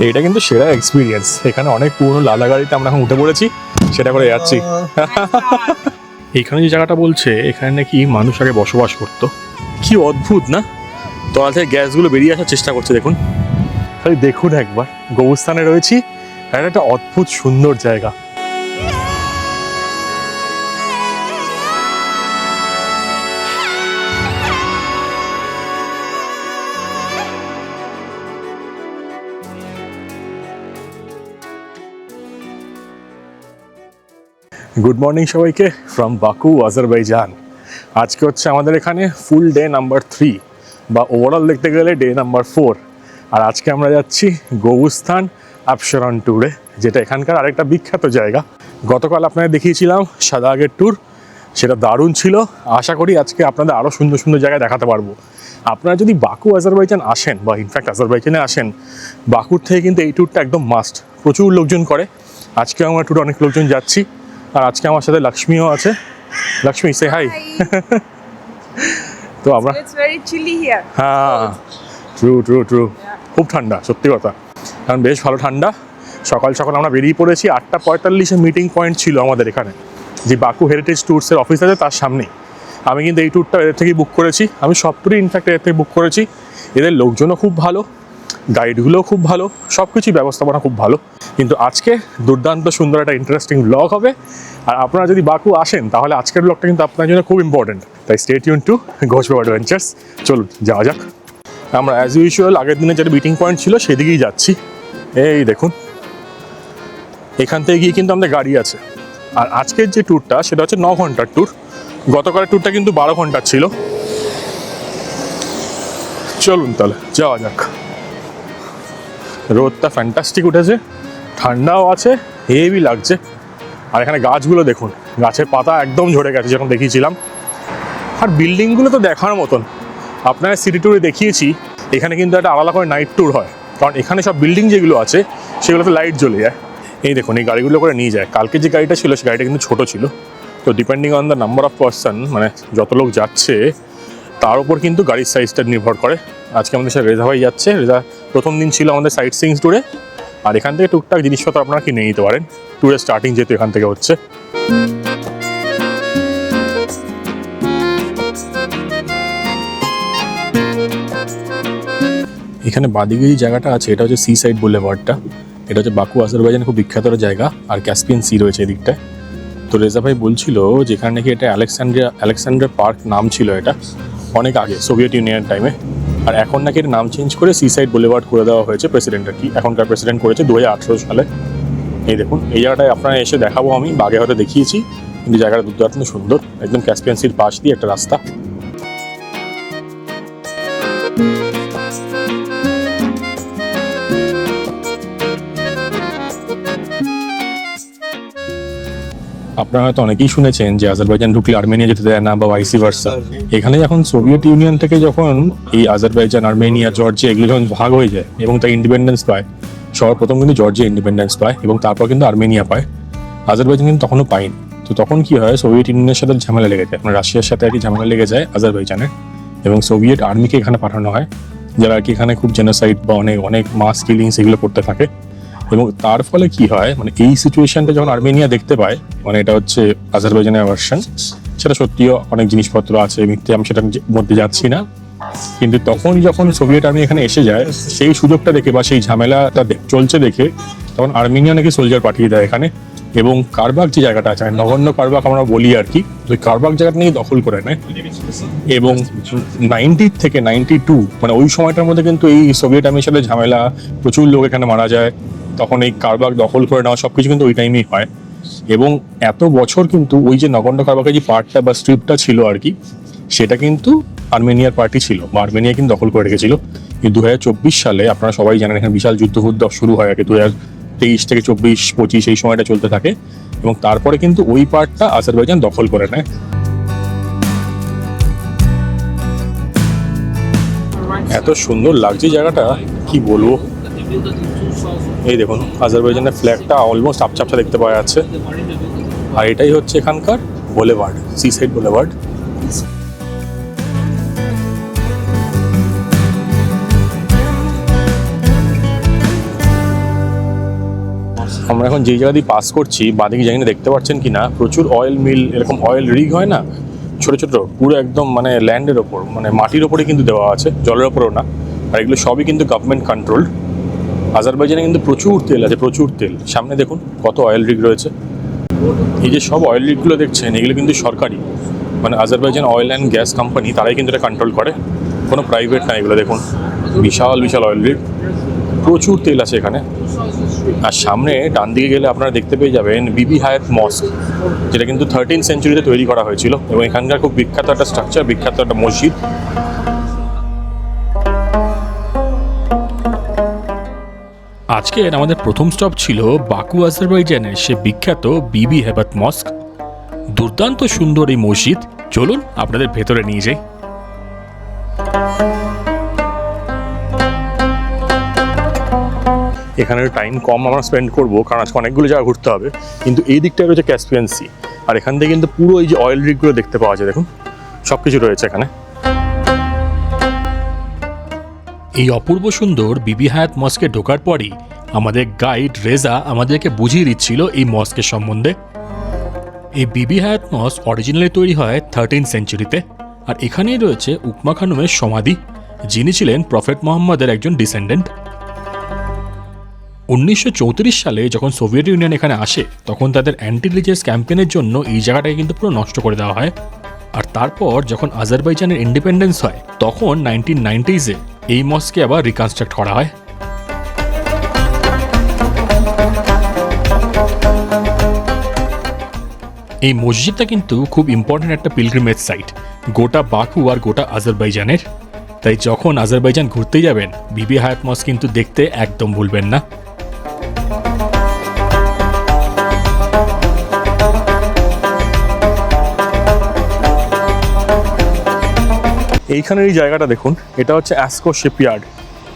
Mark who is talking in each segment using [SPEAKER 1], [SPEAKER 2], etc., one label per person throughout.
[SPEAKER 1] এটা কিন্তু সেরা এক্সপিরিয়েন্স। এখানে অনেক পুরনো লাদা গাড়িতে আমরা এখন উঠে পড়েছি, সেটা করে যাচ্ছি। এখানে যে জায়গাটা বলছে, এখানে নাকি মানুষ আগে বসবাস করতো। কি অদ্ভুত না? তলা থেকে গ্যাসগুলো বেরিয়ে আসার চেষ্টা করছে, দেখুন। খালি দেখুন একবার, গৌস্থানে রয়েছি, আর একটা অদ্ভুত সুন্দর জায়গা। গুড মর্নিং সবাইকে ফ্রম বাকু, আজারবাইজান। আজকে হচ্ছে আমাদের এখানে ফুল ডে নাম্বার 3, বা ওভারঅল দেখতে গেলে ডে নাম্বার 4। আর আজকে আমরা যাচ্ছি গৌস্থান আপসরণ ট্যুরে, যেটা এখানকার আরেকটা বিখ্যাত জায়গা। গতকাল আপনাদের দেখিয়েছিলাম সাদাগের ট্যুর, সেটা দারুণ ছিল। আশা করি আজকে আপনাদের আরও সুন্দর সুন্দর জায়গায় দেখাতে পারবো। আপনারা যদি বাকু আজারবাইজান আসেন, বা ইনফ্যাক্ট আজারবাইজানে আসেন, বাকুর থেকে কিন্তু এই ট্যুরটা একদম মাস্ট। প্রচুর লোকজন করে। আজকে আমার ট্যুরে অনেক লোকজন যাচ্ছি, আর আজকে আমার সাথে লক্ষ্মীও আছে। লক্ষ্মী, সে হাই। তো আমরা হ্যাঁ, ট্রু খুব ঠান্ডা, সত্যি কথা। কারণ বেশ ভালো ঠান্ডা। সকাল সকাল আমরা বেরিয়ে পড়েছি। 8:45-এ মিটিং পয়েন্ট ছিল আমাদের এখানে, যে বাকু হেরিটেজ ট্যুরসের অফিস আছে তার সামনেই। আমি কিন্তু এই ট্যুরটা এদের থেকেই বুক করেছি। আমি সব ট্যুরই ইনফ্যাক্ট এদের থেকে বুক করেছি। এদের লোকজনও খুব ভালো, গাইডগুলোও খুব ভালো, সব কিছুই ব্যবস্থাপনা খুব ভালো। কিন্তু আজকে দুর্দান্ত সুন্দর একটা ইন্টারেস্টিং ব্লগ হবে। আর আপনারা যদি বাকু আসেন, তাহলে আজকের ব্লগটা কিন্তু আপনার জন্য খুব ইম্পর্টেন্ট। তাই stay tune to Ghosh adventures. চলুন যাওয়া যাক। আমরা অ্যাজ ইউজুয়াল আগের দিনে যেটা মিটিং পয়েন্ট ছিল সেদিকেই যাচ্ছি। এই দেখুন, এখান থেকে গিয়ে কিন্তু আমাদের গাড়ি আছে। আর আজকের যে ট্যুরটা, সেটা হচ্ছে 9 ঘন্টার ট্যুর। গতকালের ট্যুরটা কিন্তু 12 ঘন্টার ছিল। চলুন তাহলে যাওয়া যাক। রোদটা ফ্যান্টাস্টিক উঠেছে, ঠান্ডাও আছে, হেভি লাগছে। আর এখানে গাছগুলো দেখুন, গাছের পাতা একদম ঝরে গেছে যখন দেখিয়েছিলাম। আর বিল্ডিংগুলো তো দেখার মতন। আপনারা সিটি ট্যুরে দেখিয়েছি, এখানে কিন্তু একটা আলাদা করে নাইট ট্যুর হয়। কারণ এখানে সব বিল্ডিং যেগুলো আছে, সেগুলোতে লাইট জ্বলে যায়। এই দেখুন, এই গাড়িগুলো করে নিয়ে যায়। কালকে যে গাড়িটা ছিল, সেই গাড়িটা কিন্তু ছোটো ছিল। তো depending on the number of person, মানে যত লোক যাচ্ছে তার উপর কিন্তু গাড়ির সাইজটা নির্ভর করে। আজকে আমাদের সাথে রেজা ভাই যাচ্ছে। রেজা প্রথম দিন ছিল আমাদের সাইট সিইং ট্যুরে। আর এখান থেকে টুকটাক জিনিসপত্র আপনারা কিনে নিতে পারেন। ট্যুরের স্টার্টিং যেহেতু এখান থেকে হচ্ছে। এখানে বাদিকে যে জায়গাটা আছে, এটা হচ্ছে সি সাইড বুলেভার্ডটা। এটা হচ্ছে বাকু আজারবাইজানের খুব বিখ্যাত জায়গা। আর ক্যাসপিয়ান সি রয়েছে এদিকটায়। তো রেজা ভাই বলছিল যেখানে নাকি এটা আলেকজান্ডার পার্ক নাম ছিল, এটা অনেক আগে সোভিয়েত ইউনিয়ন টাইমে। আর এখন নাকি এর নাম চেঞ্জ করে সি সাইড বুলেভার্ড করে দেওয়া হয়েছে। প্রেসিডেন্ট আর কি, এখনকার প্রেসিডেন্ট করেছে 2018 সালে। এই দেখুন, এই জায়গাটায় আপনারা এসে দেখাবো। আমি আগে হয়তো দেখিয়েছি, কিন্তু জায়গাটা দুর্দান্ত সুন্দর। একদম ক্যাসপিয়ান সির পাশ দিয়ে একটা রাস্তা। আপনারা হয়তো অনেকেই শুনেছেন যে আজারবাইজান ঢুকলে আর্মেনিয়া যেতে দেয় না, বা ভাইসি ভার্সা। এখানে যখন সোভিয়েত ইউনিয়ন থেকে যখন এই আজারবাইজান, আর্মেনিয়া, জর্জিয়া এগুলো যখন ভাগ হয়ে যায় এবং তার ইন্ডিপেন্ডেন্স পায়, সর্বপ্রথম কিন্তু জর্জিয়া ইন্ডিপেন্ডেন্স পায় এবং তারপর কিন্তু আর্মেনিয়া পায়। আজারবাইজান কিন্তু তখনও পায়নি। তো তখন কি হয়, সোভিয়েত ইউনিয়নের সাথে ঝামেলা লেগে যায়, মানে রাশিয়ার সাথে আর কি ঝামেলা লেগে যায় আজারবাইজানের। এবং সোভিয়েত আর্মিকে এখানে পাঠানো হয়, যারা আর কি এখানে খুব জেনোসাইড বা অনেক মাস কিলিংস এগুলো করতে থাকে। এবং তার ফলে কি হয়, মানে এই সিচুয়েশনটা যখন আর্মেনিয়া দেখতে পায়, মানে এটা হচ্ছে আজারবাইজানের ভার্সন, সেটা সত্যিও অনেক জিনিসপত্র আছে, মিথ্যে, আমি সেটার মধ্যে যাচ্ছি না। কিন্তু তখন যখন সোভিয়েত আর্মি এখানে এসে যায়, সেই সুযোগটা দেখে বা সেই ঝামেলাটা চলছে দেখে, তখন আর্মেনিয়া নাকি সোলজার পাঠিয়ে দেয় এখানে। এবং কারবাক যে জায়গাটা আছে, নগণ্য কারবাক আমরা বলি আর কি, ওই কারবাক জায়গাটা নিয়ে দখল করে নেয়। এবং 90 থেকে 92, মানে ওই সময়টার মধ্যে কিন্তু এই সোভিয়েত আর্মির সাথে ঝামেলা, প্রচুর লোক এখানে মারা যায়। তখন এই কারবাক দখল করে নেওয়া সবকিছু কিন্তু ওই টাইমেই হয়। এবং এত বছর কিন্তু ওই যে নগণ্য কারবাকের যে পার্টটা বা স্ট্রিপটা ছিল আর কি, সেটা কিন্তু আর্মেনিয়ার পার্টি ছিল, বা আর্মেনিয়া কিন্তু দখল করে রেখেছিল। কিন্তু 2024 সালে আপনারা সবাই জানেন, এখানে বিশাল যুদ্ধ শুরু হয় আর কি। 2023 থেকে 24-25 এই সময়টা চলতে থাকে। এবং তারপরে কিন্তু ওই পার্টটা আজারবাইজান দখল করে নেয়। এত সুন্দর লাগছে জায়গাটা, কি বলবো। এই দেখুন, আজারবাইজানের ফ্ল্যাগটা অলমোস্ট আপচাপচা দেখতে পাওয়া যাচ্ছে। আর এটাই হচ্ছে এখানকার বুলেভার্ড, সি সাইড বুলেভার্ড। আমরা এখন যেই জায়গা দিয়ে পাস করছি বাদিকে জানি না দেখতে পাচ্ছেন কি না, প্রচুর অয়েল মিল, এরকম অয়েল রিগ হয় না ছোট ছোট, পুরো একদম মানে ল্যান্ডের ওপর, মানে মাটির ওপরে কিন্তু দেওয়া আছে, জলের ওপরেও না। আর এগুলো সবই কিন্তু গভর্নমেন্ট কন্ট্রোলড। আজারবাইজানে কিন্তু প্রচুর তেল আছে, প্রচুর তেল। সামনে দেখুন কত অয়েল রিগ রয়েছে। এই যে সব অয়েল রিগগুলো দেখছেন, এগুলো কিন্তু সরকারি, মানে Azerbaijan oil and gas company, তারাই কিন্তু এটা কন্ট্রোল করে, কোনো প্রাইভেট না। এগুলো দেখুন বিশাল বিশাল অয়েল রিগ, প্রচুর তেল আছে এখানে। আর সামনে ডান দিকে গেলে আপনারা দেখতে পেয়ে যাবেন বিবি হায়াত মস্ক, যেটা কিন্তু 13th সেঞ্চুরিতে তৈরি করা হয়েছিল এবং এখানকার খুব বিখ্যাত একটা স্ট্রাকচার, বিখ্যাত একটা মসজিদ। আজকের আমাদের প্রথম স্টপ ছিল বাকু আজারবাইজানের সে বিখ্যাত বিবি হেবাত মস্ক। দুর্দান্ত সুন্দর এই মসজিদ, চলুন আপনাদের ভেতরে নিয়ে যাই। এখানে টাইম কম আমরা স্পেন্ড করবো, কারণ আজকে অনেকগুলো জায়গা ঘুরতে হবে। কিন্তু এই দিকটায় রয়েছে ক্যাসপিয়ান সি, আর এখান থেকে কিন্তু পুরো এই যে অয়েল রিগগুলো দেখতে পাওয়া যায়, দেখুন সব কিছু রয়েছে এখানে। এই অপূর্ব সুন্দর বিবি হায়াত মস্কে ঢোকার পরই আমাদের গাইড রেজা আমাদেরকে বুঝিয়ে দিচ্ছিল এই মস্কের সম্বন্ধে। এই বিবি হায়াত মস্ক অরিজিনালি তৈরি হয় 13th সেঞ্চুরিতে, আর এখানেই রয়েছে উকমা খানুমের সমাধি, যিনি ছিলেন প্রফেট মোহাম্মদের একজন ডিসেন্ডেন্ট। 1934 সালে যখন সোভিয়েত ইউনিয়ন এখানে আসে, তখন তাদের অ্যান্টি রিলিজিয়াস ক্যাম্পেনের জন্য এই জায়গাটাকে কিন্তু পুরো নষ্ট করে দেওয়া হয়। আর তারপর যখন আজারবাইজানের ইন্ডিপেন্ডেন্স হয়, তখন 1990s-এ এই মস্কে আবার রিকনস্ট্রাক্ট করা হয়। এই মসজিদটা কিন্তু খুব ইম্পর্টেন্ট একটা পিলগ্রিমেজ সাইট গোটা বাকু আর গোটা আজারবাইজানের। তাই যখন আজারবাইজান ঘুরতে যাবেন, বিবি হায়াত মস্ক কিন্তু দেখতে একদম ভুলবেন না। এইখানের এই জায়গাটা দেখুন, এটা হচ্ছে অ্যাসকো শিপইয়ার্ড।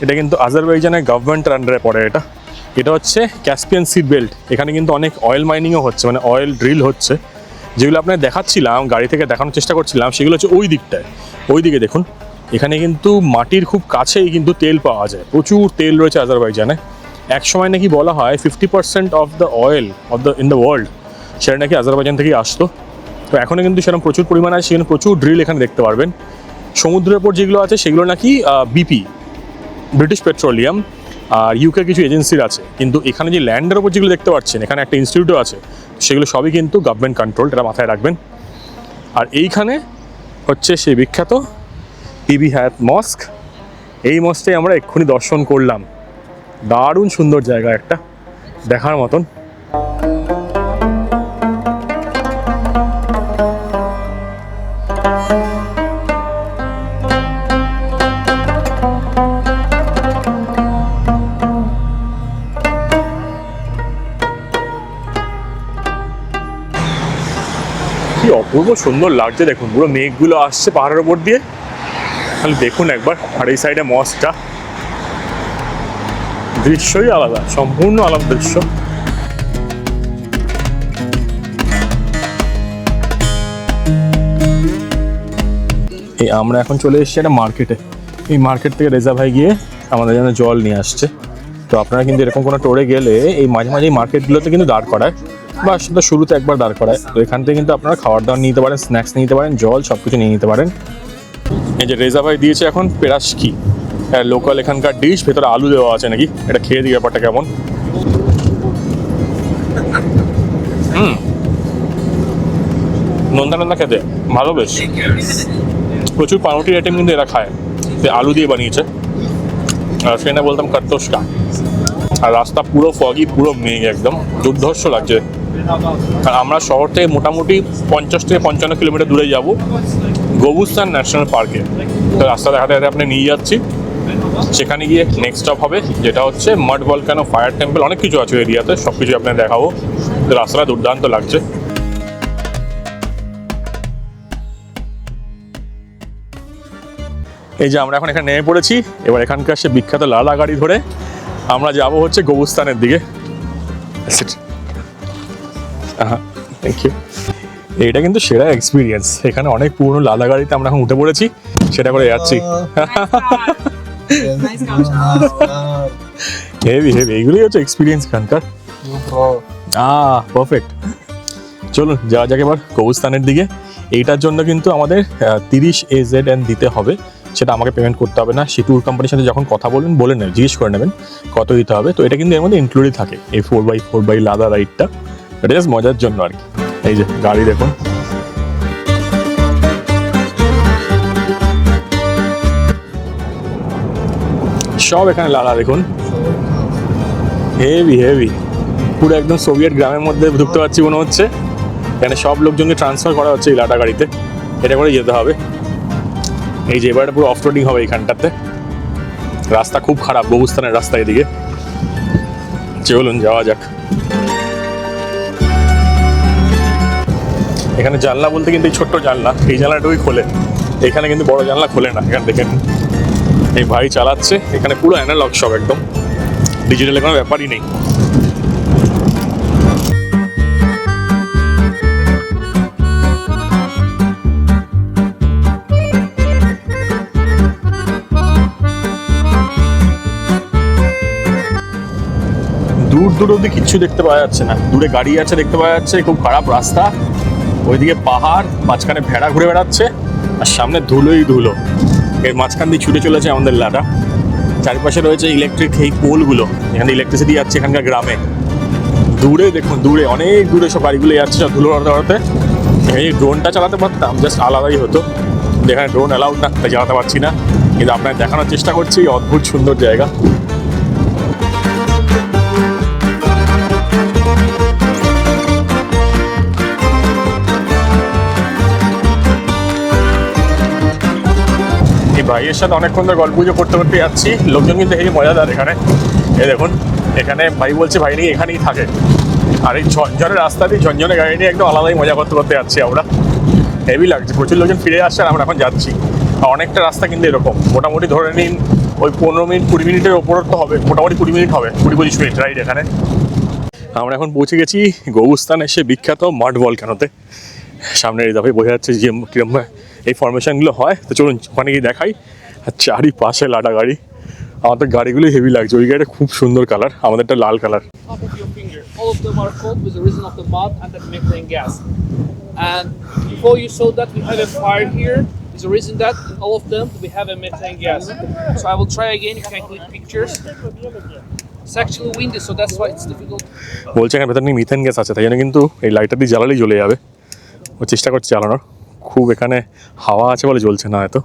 [SPEAKER 1] এটা কিন্তু আজারবাইজানের গভর্নমেন্টের আন্ডারে পড়ে। এটা হচ্ছে ক্যাসপিয়ান সি বেল্ট। এখানে কিন্তু অনেক অয়েল মাইনিংও হচ্ছে, মানে অয়েল ড্রিল হচ্ছে, যেগুলো আপনাকে দেখাচ্ছিলাম, গাড়ি থেকে দেখানোর চেষ্টা করছিলাম, সেগুলো হচ্ছে ওই দিকটায়। ওই দিকে দেখুন, এখানে কিন্তু মাটির খুব কাছেই কিন্তু তেল পাওয়া যায়, প্রচুর তেল রয়েছে আজারবাইজানে। এক সময় নাকি বলা হয় 50% of the oil in the world সেটা নাকি আজারবাইজান থেকেই আসতো। তো এখনও কিন্তু সেরকম প্রচুর পরিমাণে আছে, সেখানে প্রচুর ড্রিল এখানে দেখতে পারবেন। সমুদ্রের ওপর যেগুলো আছে সেগুলো নাকি বিপি, ব্রিটিশ পেট্রোলিয়াম, আর ইউকে কিছু এজেন্সির আছে। কিন্তু এখানে যে ল্যান্ডের ওপর যেগুলো দেখতে পাচ্ছেন, এখানে একটা ইনস্টিটিউটও আছে, সেগুলো সবই কিন্তু গভর্নমেন্ট কন্ট্রোল, এটা মাথায় রাখবেন। আর এইখানে হচ্ছে সেই বিখ্যাত বিবি হায়াত মস্ক। এই মস্কটাই আমরা এক্ষুনি দর্শন করলাম, দারুণ সুন্দর জায়গা একটা, দেখার মতন। কি অপূর্ব সুন্দর লাগছে দেখুন, পুরো মেঘগুলো আসছে পাহাড়ের উপর দিয়ে, তাহলে দেখুন একবার। আর এই সাইডে মস্কটা, দৃশ্যই আলাদা, সম্পূর্ণ আলাদা দৃশ্য। এই আমরা এখন চলে এসেছি একটা মার্কেটে। এই মার্কেট থেকে রেজা ভাই গিয়ে আমাদের জন্য জল নিয়ে আসছে। তো আপনারা কিন্তু এরকম কোনো টোরে গেলে এই মাঝে মাঝে এই মার্কেটগুলোতে কিন্তু দাঁড় করায়, বা সেটা শুরুতে একবার দাঁড় করায়। তো এখান থেকে কিন্তু আপনারা খাবার দাবার নিতে পারেন, স্ন্যাক্স নিতে পারেন, জল সব কিছু নিয়ে নিতে পারেন। এই যে রেজা ভাই দিয়েছে এখন পেরাশকি, লোকাল এখানকার ডিশ, ভেতরে আলু দেওয়া আছে নাকি, এটা খেয়ে দিই ব্যাপারটা কেমন। নোনতা নোনতা খেতে ভালো, বেশ। প্রচুর পাউরুটির আইটেম কিন্তু এরা খায়, আলু দিয়ে বানিয়েছে। আর সেটা বলতাম কার্তোস্কা। আর রাস্তা পুরো ফগি, পুরো মেঘ, একদম দুর্ধর্ষ লাগছে। আর আমরা শহর থেকে মোটামুটি 50 থেকে 55 কিলোমিটার দূরে যাব গবুস্তান ন্যাশনাল পার্কে। তো রাস্তা দেখাতে দেখাতে আপনি নিয়ে যাচ্ছি, সেখানে গিয়ে নেক্সট স্টপ হবে যেটা হচ্ছে মাড ভলকানো, ফায়ার টেম্পল, অনেক কিছু আছে এরিয়াতে, সব কিছু আপনাকে দেখাবো। তো রাস্তাটা দুর্দান্ত লাগছে। এই যে আমরা এখন এখানে নেমে পড়েছি, এবার এখানকার সে বিখ্যাত লালা গাড়ি ধরে আমরা যাব হচ্ছে গবুস্তানের দিকে। Thank you. এইটা কিন্তু সেরা এক্সপিরিয়েন্স। এখানে অনেক পুরনো লালা গাড়িতে আমরা এখন উঠে পড়েছি, সেটা করে যাচ্ছি। হেভি হেভি, এইগুলোই হচ্ছে এক্সপিরিয়েন্স এখানকার। পারফেক্ট। চলুন যাওয়া যাক এবার কবুস্তানের দিকে। এইটার জন্য কিন্তু আমাদের 30 AZN দিতে হবে, সেটা আমাকে পেমেন্ট করতে হবে না। সেই ট্যুর কোম্পানির সাথে যখন কথা বলবেন বলে নেবেন, জিজ্ঞেস করে নেবেন কত দিতে হবে। তো এটা কিন্তু এর মধ্যে ইনক্লুডেড থাকে, এই 4x4 লাদা রাইডটা। এটা জাস্ট মজার জন্য আর কি। এই যে গাড়ি দেখুন, সব এখানে লাদা দেখুন, হেভি হেভি, পুরো একদম সোভিয়েত গ্রামের মধ্যে ঢুকতে পারছি মনে হচ্ছে। এখানে সব লোকজনকে ট্রান্সফার করা হচ্ছে এই লাদা গাড়িতে, এটা করে যেতে হবে। এই যে এবারে পুরো অফরোডিং হবে এইখানটাতে। রাস্তা খুব খারাপ, কবুস্তানের রাস্তা এদিকে। চলুন যাওয়া যাক। এখানে জানলা বলতে কিন্তু এই ছোট্ট জানলা, এই জানলাটাই খোলে, এখানে কিন্তু বড় জানলা খোলে না। এখানে দেখেন এই ভাই চালাচ্ছে, এখানে পুরো অ্যানালগ সব, একদম ডিজিটাল কোনো ব্যাপারই নেই। দূর দূর অব্দি কিচ্ছু দেখতে পাওয়া যাচ্ছে না, দূরে গাড়ি আছে দেখতে পাওয়া যাচ্ছে, খুব খারাপ রাস্তা। ওইদিকে পাহাড়, মাঝখানে ভেড়া ঘুরে বেড়াচ্ছে, আর সামনে ধুলোই ধুলো। এর মাঝখান দিয়ে ছুটে চলেছে আমাদের লাদা। চারিপাশে রয়েছে ইলেকট্রিক এই পোলগুলো, এখানে ইলেকট্রিসিটি যাচ্ছে এখানকার গ্রামে। দূরে দেখুন, দূরে অনেক দূরে সব গাড়িগুলো যাচ্ছে, সব ধুলো উড়াতে উড়াতে। এই ড্রোনটা চালাতে পারতাম, জাস্ট আলাদাই হতো। এখানে ড্রোন অ্যালাউড না, তাই চালাতে পারছি না, কিন্তু আপনাকে দেখানোর চেষ্টা করছি এই অদ্ভুত সুন্দর জায়গা। ভাইয়ের সাথে অনেকক্ষণ ধরে গল্প গুজব করতে করতে যাচ্ছি। লোকজন কিন্তু হেবি মজাদার এখানে। এই দেখুন, এখানে ভাই বলছে ভাই নাকি এখানেই থাকে। আর এই ঝনঝনের রাস্তা দিয়ে ঝনঝনে গাড়ি নিয়ে একদম আলাদাই মজা করতে করতে যাচ্ছি আমরা। হেভি লাগছে, প্রচুর লোকজন ফিরে আসছে আর আমরা এখন যাচ্ছি। আর অনেকটা রাস্তা কিন্তু এরকম, মোটামুটি ধরে নিন ওই 15 মিনিট 20 মিনিটের ওপর তো হবে, মোটামুটি 20 মিনিট হবে, 20-25 মিনিট রাইড এখানে। আমরা এখন পৌঁছে গেছি কবুস্তানের সে বিখ্যাত মাড ভলক্যানোতে। সামনের এই দফায় বোঝা যাচ্ছে যে কিরকম এই ফরমেশনগুলো হয়। তো চলুন ওখানে গিয়ে দেখাই। আর চারিপাশে লাদা গাড়ি, আমাদের গাড়িগুলো হেভি লাগছে। ওই গাড়িটা খুব সুন্দর কালার, আমাদেরটা লাল colour.
[SPEAKER 2] All of them are cold with the reason of the mud and the methane gas. And before you saw that we have a fire here, is the reason that in all of them we have a methane gas. So I will try again. You can click pictures. It's actually windy, so that's why it's difficult.
[SPEAKER 1] বলছে এখানে ভেতর নিয়ে methane gas আছে, তাই জন্য কিন্তু এই lighter দিয়ে জ্বালালেই জ্বলে যাবে। ও চেষ্টা করছে চালানোর, খুব এখানে হাওয়া আছে বলে জ্বলছে না এত।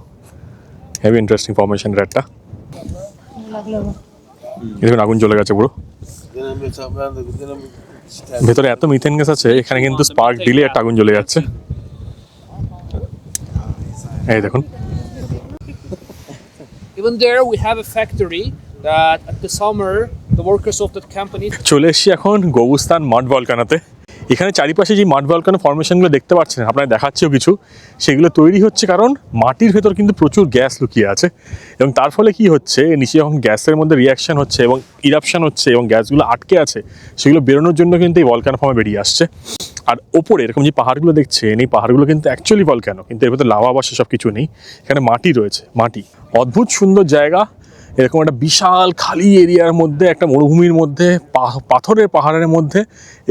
[SPEAKER 1] হেভি ইন্টারেস্টিং ফরমেশন একটা। দেখুন আগুন জ্বলে গেছে পুরো। ভেতরে এত মিথেন গ্যাস আছে, এখানে কিন্তু স্পার্ক দিলে একটা আগুন জ্বলে যাচ্ছে। এই দেখুন,
[SPEAKER 2] Even there we have a factory that at the summer the workers of that company.
[SPEAKER 1] চলে এসেছি এখন কবুস্তান মাড ভলক্যানোতে। এখানে চারিপাশে যে মাড ভলক্যানো ফরমেশনগুলো দেখতে পাচ্ছেন, আপনারা দেখাচ্ছেও কিছু, সেগুলো তৈরি হচ্ছে কারণ মাটির ভেতর কিন্তু প্রচুর গ্যাস লুকিয়ে আছে। এবং তার ফলে কি হচ্ছে, নিচে যখন গ্যাসের মধ্যে রিয়াকশন হচ্ছে এবং ইরাপশন হচ্ছে এবং গ্যাসগুলো আটকে আছে, সেগুলো বেরোনোর জন্য কিন্তু এই ভলক্যানো ফর্মে বেরিয়ে আসছে। আর ওপরে এরকম যে পাহাড়গুলো দেখছেন, এই পাহাড়গুলো কিন্তু অ্যাকচুয়ালি ভলক্যানো, কিন্তু এর ভেতর লাভা বাসে সব কিছু নেই। এখানে মাটি রয়েছে, মাটি। অদ্ভুত সুন্দর জায়গা। এরকম একটা বিশাল খালি এরিয়ার মধ্যে, একটা মরুভূমির মধ্যে, পাথরের পাহাড়ের মধ্যে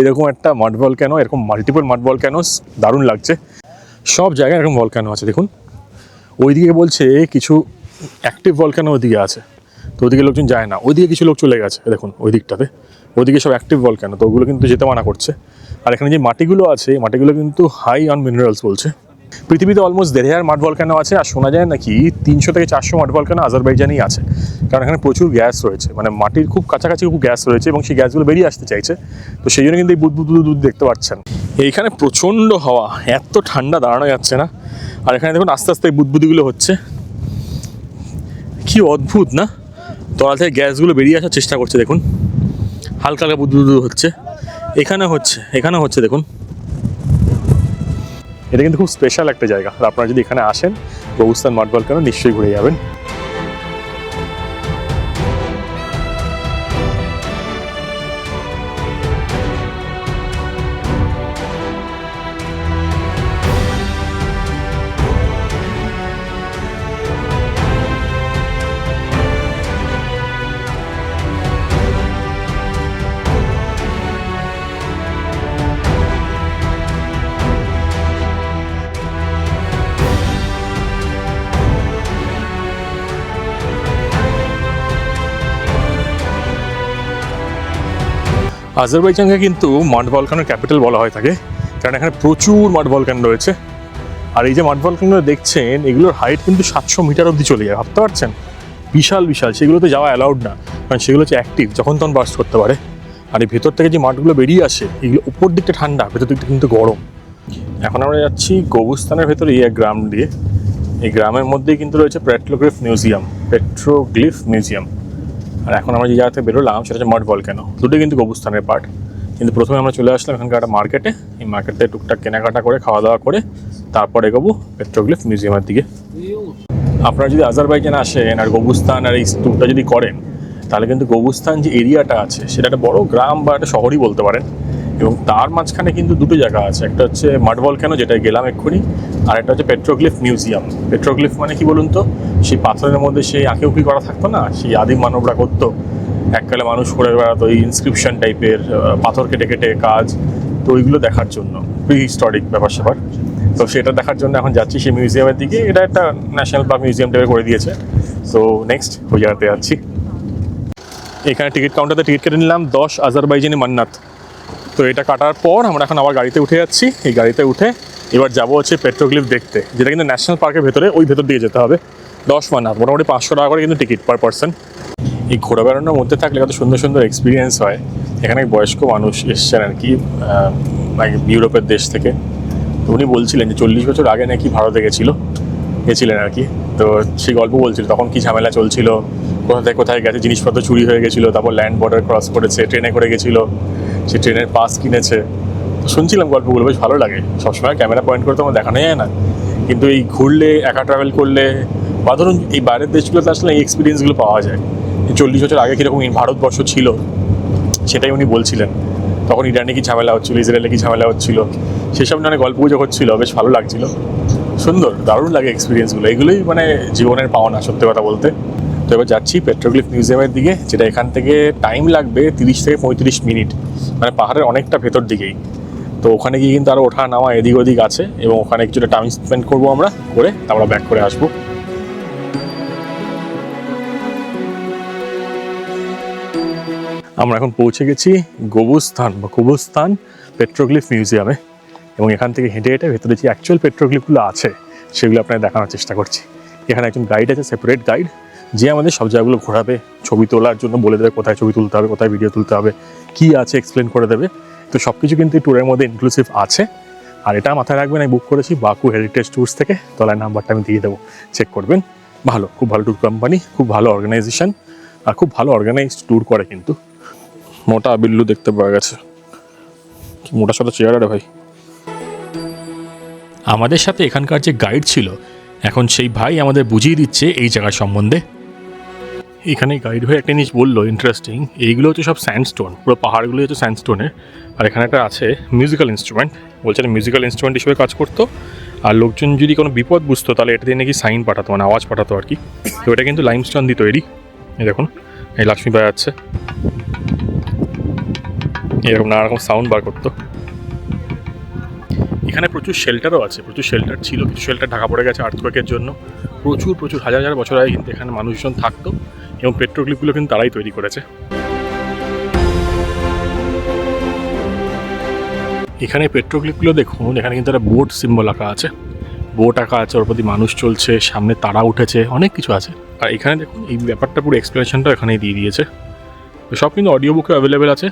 [SPEAKER 1] এরকম একটা মাড ভলক্যানো, এরকম মাল্টিপল মাড ভলক্যানোস, দারুণ লাগছে। সব জায়গায় এরকম ভলক্যানো আছে দেখুন। ওইদিকে বলছে কিছু অ্যাক্টিভ ভলক্যানো ওইদিকে আছে, তো ওইদিকে লোকজন যায় না। ওইদিকে কিছু লোক চলে গেছে দেখুন ওই দিকটাতে, ওইদিকে সব অ্যাক্টিভ ভলক্যানো, তো ওগুলো কিন্তু যেতে মানা করছে। আর এখানে যে মাটিগুলো আছে, মাটিগুলো কিন্তু হাই অন মিনারেলস বলছে। পৃথিবীতে অলমোস্ট 1,500 মাড ভলক্যানো আছে, আর শোনা যায় নাকি 300 থেকে 400 মাড ভলক্যানো আজারবাইজানেই আছে। কারণ এখানে প্রচুর গ্যাস রয়েছে, মানে মাটির খুব কাছাকাছি খুব গ্যাস রয়েছে এবং সেই গ্যাসগুলো বেরিয়ে আসতে চাইছে। তো সেই জন্য কিন্তু এই বুদবুদ দেখতে পাচ্ছেন। এইখানে প্রচণ্ড হাওয়া, এত ঠান্ডা দাঁড়ানো যাচ্ছে না। আর এখানে দেখুন আস্তে আস্তে এই বুদবুদিগুলো হচ্ছে, কি অদ্ভুত না? তলা থেকে গ্যাসগুলো বেরিয়ে আসার চেষ্টা করছে দেখুন, হালকা হালকা বুদবুদ হচ্ছে। এখানেও হচ্ছে দেখুন। এটা কিন্তু খুব স্পেশাল একটা জায়গা, আর আপনারা যদি এখানে আসেন কবুস্তান মাড ভলক্যানো নিশ্চয়ই ঘুরে যাবেন। আজারবাইজানকে কিন্তু মাড ভলকানোর ক্যাপিটাল বলা হয় থাকে, কারণ এখানে প্রচুর মাড ভলকান রয়েছে। আর এই যে মাড ভলকানগুলো দেখছেন, এগুলোর হাইট কিন্তু 700 মিটার অবধি চলে যায়, ভাবতে পারছেন? বিশাল বিশাল, সেগুলোতে যাওয়া অ্যালাউড না, কারণ সেগুলো হচ্ছে অ্যাক্টিভ, যখন তখন বার্স্ট করতে পারে। আর এই ভেতর থেকে যে মাঠগুলো বেরিয়ে আসে, এগুলো উপর দিকটা ঠান্ডা, ভেতর দিকটা কিন্তু গরম। এখন আমরা যাচ্ছি গবুস্তানের ভেতরে এই এক গ্রাম দিয়ে। এই গ্রামের মধ্যেই কিন্তু রয়েছে পেট্রোগ্লিফ মিউজিয়াম। আর এখন আমরা যে জায়গাতে বেরোলাম সেটা হচ্ছে মাড ভলকানো, দুটোই কিন্তু গবুস্তানের পার্ট। কিন্তু প্রথমে আমরা চলে আসলাম এখানকার একটা মার্কেটে। এই মার্কেটে টুকটাক কেনাকাটা করে খাওয়া দাওয়া করে তারপর এগোবো পেট্রোগ্লিফ মিউজিয়ামের দিকে। আপনারা যদি আজারবাইজান আসেন আর গবুস্তান আর এই ট্যুরটা যদি করেন, তাহলে কিন্তু গবুস্তান যে এরিয়াটা আছে সেটা একটা বড় গ্রাম বা একটা শহরই বলতে পারেন। এবং তার মাঝখানে কিন্তু দুটো জায়গা আছে, একটা হচ্ছে মাড ভলকানো যেটা গেলাম এক্ষুনি, আর একটা হচ্ছে পেট্রোগ্লিফ মিউজিয়াম। পেট্রোগ্লিফ মানে কি বলুন তো, সেই পাথরের মধ্যে সেই আঁকিউকি করা থাকতো না, সেই আদিম মানবরা করতো, এককালে মানুষ করে বেড়াতো এই ইনস্ক্রিপশন টাইপের পাথর কেটে কেটে কাজ। তো ওইগুলো দেখার জন্য, প্রি হিস্টোরিক ব্যাপার স্যাপার, তো সেটা দেখার জন্য এখন যাচ্ছি সেই মিউজিয়ামের দিকে। এটা একটা ন্যাশনাল পার্ক মিউজিয়াম টাইপের করে দিয়েছে। তো নেক্সট ওই জায়গাতে যাচ্ছি। এখানে টিকিট কাউন্টারে টিকিট কেটে নিলাম 10 আজারবাইজানি মান্নাত। তো এটা কাটার পর আমরা এখন আবার গাড়িতে উঠে যাচ্ছি। এই গাড়িতে উঠে এবার যাবো হচ্ছে পেট্রোগ্লিফ দেখতে, যেটা কিন্তু ন্যাশনাল পার্কের ভেতরে, ওই ভেতর দিয়ে যেতে হবে। 10 মান্নাত, মোটামুটি 500 টাকা করে কিন্তু টিকিট পার পার্সন। এই ঘোরা বেড়ানোর মধ্যে থাকলে কত সুন্দর সুন্দর এক্সপিরিয়েন্স হয়। এখানে বয়স্ক মানুষ এসছেন আর কি, ইউরোপের দেশ থেকে। তো উনি বলছিলেন যে 40 বছর আগে নাকি ভারতে গেছিলেন আর কি। তো সেই গল্প বলছিল তখন কি ঝামেলা চলছিল, কোথা থেকে কোথায় গেছে, জিনিসপত্র চুরি হয়ে গেছিলো, তারপর ল্যান্ড বর্ডার ক্রস করেছে, ট্রেনে করে গেছিলো, সে ট্রেনের পাস কিনেছে। তো শুনছিলাম গল্পগুলো, বেশ ভালো লাগে। সবসময় ক্যামেরা পয়েন্ট করে তো আমার দেখানো যায় না, কিন্তু এই ঘুরলে, একা ট্রাভেল করলে, বা ধরুন এই বাইরের দেশগুলোতে আসলে এই এক্সপিরিয়েন্সগুলো পাওয়া যায়। 40 বছর আগে কীরকম ভারতবর্ষ ছিল সেটাই উনি বলছিলেন। তখন ইরানে কি ঝামেলা হচ্ছিলো, ইসরায়েলে কি ঝামেলা হচ্ছিলো, সেসব নিয়ে অনেক গল্পগুজব হচ্ছিলো, বেশ ভালো লাগছিল। সুন্দর, দারুণ লাগে এক্সপিরিয়েন্সগুলো, এগুলোই মানে জীবনের পাওনা, সত্যি কথা বলতে। তো এবার যাচ্ছি পেট্রোগ্লিফ মিউজিয়ামের দিকে, যেটা এখান থেকে টাইম লাগবে 30 থেকে 35 মিনিট, মানে পাহাড়ের অনেকটা ভেতর দিকেই। তো ওখানে গিয়ে কিন্তু আরও ওঠা নামা এদিক ওদিক আছে, এবং ওখানে কিছুটা টাইম স্পেন্ড করবো আমরা, করে আমরা ব্যাক করে আসবো। আমরা এখন পৌঁছে গেছি গবুস্তান পেট্রোগ্লিফ মিউজিয়ামে, এবং এখান থেকে হেঁটে হেঁটে ভেতরে যে অ্যাকচুয়াল পেট্রোগ্লিফগুলো আছে সেগুলো আপনাদের দেখানোর চেষ্টা করছি। এখানে একজন গাইড আছে, সেপারেট গাইড, যে আমাদের সব জায়গাগুলো ঘোরাবে, ছবি তোলার জন্য বলে দেবে কোথায় ছবি তুলতে হবে, কোথায় ভিডিও তুলতে হবে, কী আছে এক্সপ্লেন করে দেবে। তো সব কিছু কিন্তু এই ট্যুরের মধ্যে ইনক্লুসিভ আছে। আর এটা মাথায় রাখবেন, আমি বুক করেছি বাকু হেরিটেজ ট্যুরস থেকে, তলায় নাম্বারটা আমি দিয়ে দেবো, চেক করবেন। ভালো, খুব ভালো ট্যুর কোম্পানি, খুব ভালো অর্গানাইজেশন, আর খুব ভালো অর্গানাইজড ট্যুর করে কিন্তু। মোটা বিল্লু দেখতে পাওয়া গেছে, কি মোটা সাদা চেয়ার আরে ভাই। আমাদের সাথে এখানকার যে গাইড ছিল, এখন সেই ভাই আমাদের বুঝিয়ে দিচ্ছে এই জায়গার সম্বন্ধে। এখানে গাইড হয়ে একটা জিনিস বললো ইন্টারেস্টিং, এইগুলো হচ্ছে সব স্যান্ডস্টোন, পুরো পাহাড়গুলো হচ্ছে স্যান্ডস্টোনের। আর এখানে একটা আছে মিউজিক্যাল ইনস্ট্রুমেন্ট, বলছে মিউজিক্যাল ইনস্ট্রুমেন্ট হিসেবে কাজ করতো। আর লোকজন যদি কোনো বিপদ বুঝতো তাহলে এটা দিয়ে নাকি সাইন পাঠাতো, মানে আওয়াজ পাঠাতো আর কি। তো এটা কিন্তু লাইমস্টোন দিয়ে তৈরি। এই দেখুন, এই লক্ষ্মী পায় যাচ্ছে, এরকম নানা রকম সাউন্ড বার করতো। এখানে প্রচুর শেল্টারও আছে, প্রচুর শেল্টার ছিল, কিছু শেল্টার ঢাকা পড়ে গেছে আর্থকোয়েকের জন্য। প্রচুর হাজার হাজার বছর আগে কিন্তু এখানে মানুষজন থাকতো, এবং পেট্রোগ্লিফগুলো কিন্তু তারাই তৈরি করেছে। এখানে পেট্রোগ্লিফগুলো দেখুন, এখানে কিন্তু একটা বোট সিম্বল আঁকা আছে, বোট আঁকা আছে, ওর প্রতি মানুষ চলছে, সামনে তারা উঠেছে, অনেক কিছু আছে। আর এখানে দেখুন এই ব্যাপারটা পুরো এক্সপ্লেনেশনটা এখানেই দিয়ে দিয়েছে। তো সব কিন্তু অডিও বুকে অ্যাভেলেবেল আছে।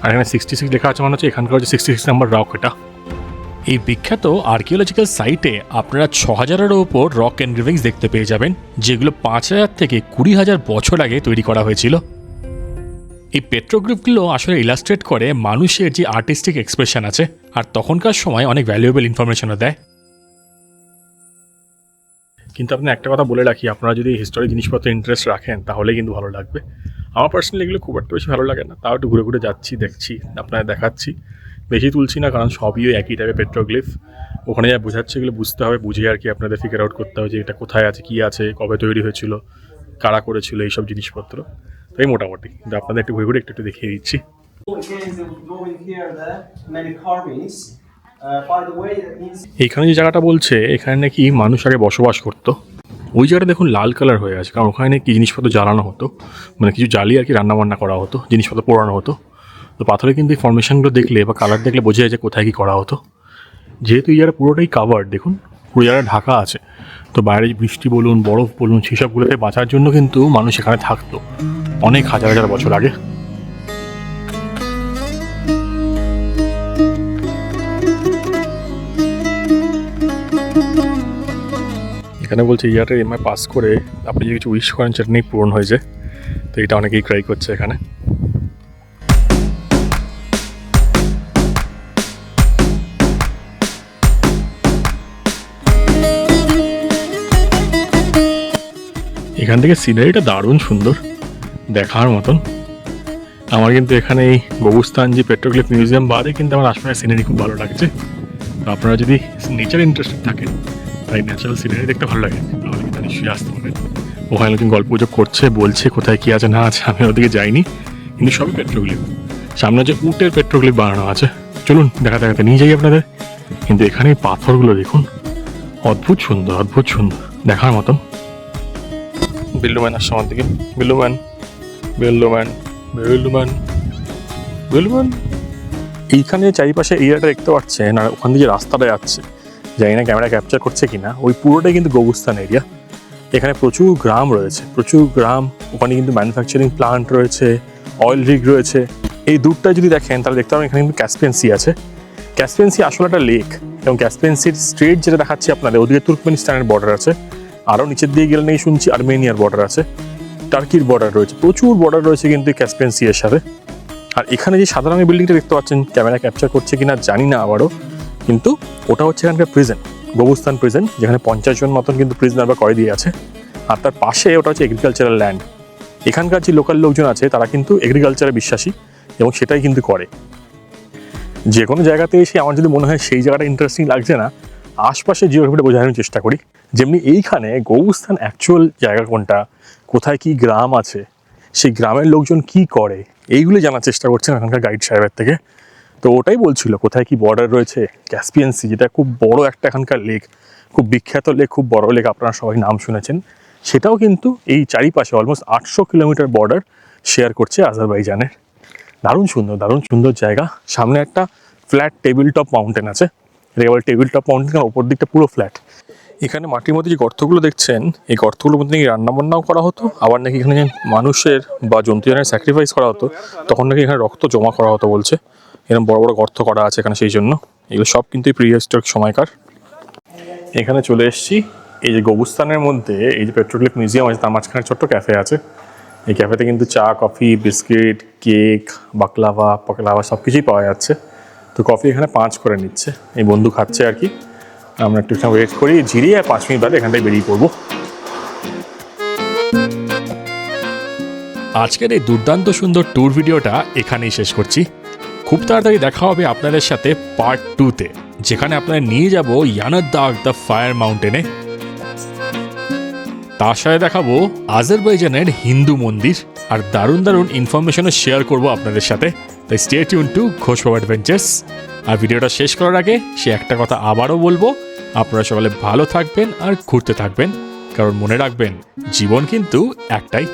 [SPEAKER 1] আর এখানে 66 লেখা আছে, মানে হচ্ছে এখানকার হচ্ছে 66 নাম্বার রক। এটা এই বিখ্যাত আর্কিওলজিক্যাল সাইটে আপনারা 6000-এরও ওপর রক এনগ্রেভিংস দেখতে পেয়ে যাবেন, যেগুলো 5000 থেকে 20,000 বছর আগে তৈরি করা হয়েছিল। এই পেট্রোগ্লিফগুলো আসলে ইলাস্ট্রেট করে মানুষের যে আর্টিস্টিক এক্সপ্রেশন আছে, আর তখনকার সময় অনেক ভ্যালুয়েবল ইনফরমেশনও দেয়। কিন্তু আপনি একটা কথা বলে রাখি, আপনারা যদি হিস্টোরি জিনিসপত্রে ইন্টারেস্ট রাখেন তাহলে কিন্তু ভালো লাগবে। আমার পার্সোনালি এগুলো খুব একটা বেশি ভালো লাগে না, তাও একটু ঘুরে ঘুরে যাচ্ছি, দেখছি, আপনারা দেখাচ্ছি। বেশি তুলছি না, কারণ সবই ওই একই টাইপের পেট্রোগ্লিফ। ওখানে যা বোঝাচ্ছে এগুলো বুঝতে হবে, বুঝে আর কি আপনাদের ফিগার আউট করতে হবে যে এটা কোথায় আছে, কী আছে, কবে তৈরি হয়েছিল, কারা করেছিল, এইসব জিনিসপত্র। তাই মোটামুটি কিন্তু আপনাদের একটু ঘুরে ঘুরে একটু দেখিয়ে দিচ্ছি। এইখানে যে জায়গাটা বলছে, এখানে নাকি মানুষ আগে বসবাস করতো। ওই জায়গাটা দেখুন লাল কালার হয়ে আছে, কারণ ওখানে কি জিনিসপত্র জ্বালানো হতো, মানে কিছু জ্বালিয়ে আর কি রান্নাবান্না করা হতো, জিনিসপত্র পোড়ানো হতো। তো পাথরে কিন্তু এই ফর্মেশনগুলো দেখলে বা কালার দেখলে বোঝা যায় যে কোথায় কী করা হতো। যেহেতু এই জায়গা পুরোটাই কাভার্ড, দেখুন পুরো জায়গায় ঢাকা আছে, তো বাইরে বৃষ্টি বলুন বরফ বলুন সেসবগুলোতে বাঁচার জন্য কিন্তু মানুষ এখানে থাকতো অনেক হাজার হাজার বছর আগে। এখানে বলছে ইয়ারটা এমআই পাস করে আপনি যদি কিছু উইশ করেন সেটা নিয়ে পূরণ হয়ে যায়, তো এটা অনেকেই ট্রাই করছে এখানে। এখান থেকে সিনারিটা দারুণ সুন্দর, দেখার মতন। আমার কিন্তু এখানে এই গবুস্তান যে পেট্রোক্লিফ মিউজিয়াম বাদে কিন্তু আমার আশপাশের সিনারি খুব ভালো লাগছে। তো আপনারা যদি নেচার ইন্টারেস্টেড থাকেন, তাই ন্যাচারাল সিনারি দেখতে ভালো লাগে, তাহলে কিন্তু নিশ্চয়ই আসতে পারবেন। ওখানে লোকজন গল্প গুজব করছে, বলছে কোথায় কী আছে না আছে, আমি ওদিকে যাইনি, কিন্তু সবই পেট্রোক্লিফ। সামনে হচ্ছে উটের পেট্রোক্লিফ বানানো আছে, চলুন দেখাতে দেখাতে নিয়ে যাই আপনাদের। কিন্তু এখানে এই পাথরগুলো দেখুন, অদ্ভুত সুন্দর, অদ্ভুত সুন্দর, দেখার মতন। বিল্লুম্যান আসছে আমার দিকে, বিল্লুম্যান বিল্লুম্যান বিল্লুম্যান বিল্লুম্যান। এইখানে চারিপাশে এরিয়াটা দেখতে পাচ্ছেন, আর ওখান দিয়ে যে রাস্তাটা যাচ্ছে, জানি না ক্যামেরা ক্যাপচার করছে কিনা, ওই পুরোটাই কিন্তু গবুস্তান এরিয়া। এখানে প্রচুর গ্রাম রয়েছে, প্রচুর গ্রাম। ওখানে কিন্তু ম্যানুফ্যাকচারিং প্লান্ট রয়েছে, অয়েল রিগ রয়েছে। এই দূরটা যদি দেখেন তাহলে দেখতে পাবেন এখানে কিন্তু ক্যাসপিয়ান সি আছে। ক্যাসপিয়ান সি আসলে একটা লেক, এবং ক্যাসপিয়ান সির স্ট্রেট যেটা দেখাচ্ছি আপনাদের, ওদিকে তুর্কমেনিস্তানের বর্ডার আছে, আরও নিচের দিকে গেলে নেই শুনছি আর্মেনিয়ার বর্ডার আছে, টার্কির বর্ডার রয়েছে, প্রচুর বর্ডার রয়েছে কিন্তু ক্যাসপিয়ান সি এর সাথে। আর এখানে যে সাদা রঙের বিল্ডিংটা দেখতে পাচ্ছেন, ক্যামেরা ক্যাপচার করছে কিনা জানি না আবারও, কিন্তু ওটা হচ্ছে এখানকার প্রিজন, গবুস্তান প্রিজন, যেখানে 50 জন মতন কিন্তু প্রিজনার বা কয়েদি আছে। আর তার পাশে ওটা হচ্ছে এগ্রিকালচারাল ল্যান্ড। এখানকার যে লোকাল লোকজন আছে তারা কিন্তু এগ্রিকালচারে বিশ্বাসী, এবং সেটাই কিন্তু করে। যে কোনো জায়গাতে এসে আমার যদি মনে হয় সেই জায়গাটা ইন্টারেস্টিং লাগছে না, আশপাশে জিওগ্রাফিটা বোঝানোর চেষ্টা করি। যেমনি এইখানে গবুস্তান অ্যাকচুয়াল জায়গা কোনটা, কোথায় কি গ্রাম আছে, সেই গ্রামের লোকজন কি করে, এইগুলো জানার চেষ্টা করছেন এখানকার গাইড সাহেবের থেকে। তো ওটাই বলছিল কোথায় কি বর্ডার রয়েছে, ক্যাসপিয়ান সি, যেটা খুব বড় একটা এখানকার লেক, খুব বিখ্যাত লেক, খুব বড় লেক, আপনারা সবাই নাম শুনেছেন। সেটাও কিন্তু এই চারিপাশে অলমোস্ট 800 কিলোমিটার বর্ডার শেয়ার করছে আজারবাইজানের। দারুণ সুন্দর, দারুণ সুন্দর জায়গা। সামনে একটা ফ্ল্যাট টেবিল টপ মাউন্টেন আছে, এটাকে বলে টেবিল টপ মাউন্টেন, কারণ ওপর দিকটা পুরো ফ্ল্যাট। এখানে মাটির মধ্যে যে গর্তগুলো দেখছেন, এই গর্তগুলোর মধ্যে নাকি রান্নাবান্নাও করা হতো, আবার নাকি এখানে মানুষের বা জন্তুজনের স্যাক্রিফাইস করা হতো, তখন নাকি এখানে রক্ত জমা করা হতো বলছে। এরকম বড় বড় গর্ত করা আছে এখানে, সেই জন্য এগুলো সব কিন্তু প্রিহিস্টোরিক সময়কার। এখানে চলে এসেছি, এই যে গবুস্তানের মধ্যে এই যে পেট্রোক্লিফ মিউজিয়াম আছে, তার মাঝখানে ছোট্ট ক্যাফে আছে। এই ক্যাফেতে কিন্তু চা, কফি, বিস্কিট, কেক, বাকলাভা সব কিছুই পাওয়া যাচ্ছে। তো কফি এখানে 5 করে নিচ্ছে, এই বন্ধু খাচ্ছে আর কি। আমরা একটু ওয়েট করি, জিরিয়ে 5 মিনিট বাদে এখান থেকে বেরিয়ে পড়বো।
[SPEAKER 3] আজকের এই দুর্দান্ত সুন্দর ট্যুর ভিডিওটা এখানেই শেষ করছি। খুব তাড়াতাড়ি দেখা হবে আপনাদের সাথে পার্ট 2-তে, যেখানে আপনাদের নিয়ে যাব ইয়ানারদাগ দ্য ফায়ার মাউন্টেনে। তার সাথে দেখাবো আজারবাইজানের হিন্দু মন্দির, আর দারুণ দারুণ ইনফরমেশনও শেয়ার করব আপনাদের সাথে। তাই স্টে টিউন টু ঘোষ বাবা অ্যাডভেঞ্চার্স। আর ভিডিওটা শেষ করার আগে সে একটা কথা আবারও বলবো, আপনারা সকালে ভালো থাকবেন আর ঘুরতে থাকবেন, কারণ মনে রাখবেন জীবন কিন্তু একটাই।